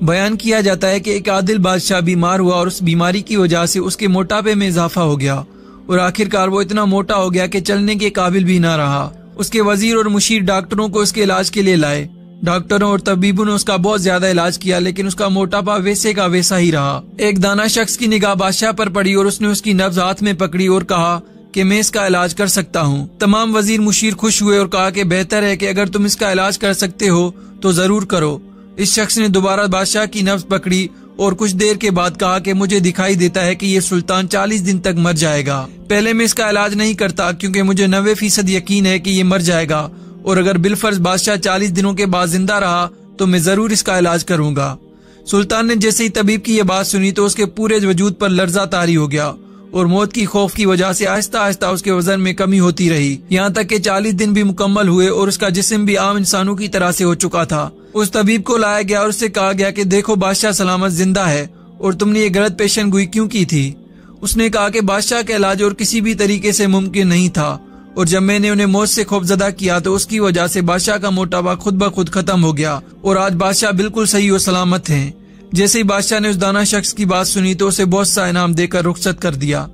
बयान किया जाता है कि एक आदिल बादशाह बीमार हुआ और उस बीमारी की वजह से उसके मोटापे में इजाफा हो गया और आखिरकार वो इतना मोटा हो गया कि चलने के काबिल भी ना रहा। उसके वजीर और मुशीर डॉक्टरों को उसके इलाज के लिए लाए। डॉक्टरों और तबीबों ने उसका बहुत ज्यादा इलाज किया, लेकिन उसका मोटापा वैसे का वैसा ही रहा। एक दाना शख्स की निगाह बादशाह पर पड़ी और उसने उसकी नब्ज हाथ में पकड़ी और कहा कि मैं इसका इलाज कर सकता हूँ। तमाम वजीर मुशीर खुश हुए और कहा कि बेहतर है कि अगर तुम इसका इलाज कर सकते हो तो जरूर करो। इस शख्स ने दोबारा बादशाह की नब्ज पकड़ी और कुछ देर के बाद कहा कि मुझे दिखाई देता है कि ये सुल्तान 40 दिन तक मर जाएगा। पहले मैं इसका इलाज नहीं करता क्योंकि मुझे 90% यकीन है कि ये मर जाएगा, और अगर बिलफर्ज बादशाह 40 दिनों के बाद जिंदा रहा तो मैं जरूर इसका इलाज करूंगा। सुल्तान ने जैसे ही तबीब की यह बात सुनी तो उसके पूरे वजूद पर लर्जा तारी हो गया और मौत की खौफ की वजह से आहिस्ता आहिस्ता उसके वजन में कमी होती रही, यहाँ तक कि 40 दिन भी मुकम्मल हुए और उसका जिस्म भी आम इंसानों की तरह से हो चुका था। उस तबीब को लाया गया और उससे कहा गया कि देखो बादशाह सलामत जिंदा है और तुमने ये गलत पेशन गोई क्यों की थी। उसने कहा कि बादशाह का इलाज और किसी भी तरीके से मुमकिन नहीं था, और जब मैंने उन्हें मौत से खौफजदा किया तो उसकी वजह से बादशाह का मोटापा खुद ब खुद खत्म हो गया और आज बादशाह बिल्कुल सही और सलामत हैं। जैसे ही बादशाह ने उस दाना शख्स की बात सुनी तो उसे बहुत सा इनाम देकर रुखसत कर दिया।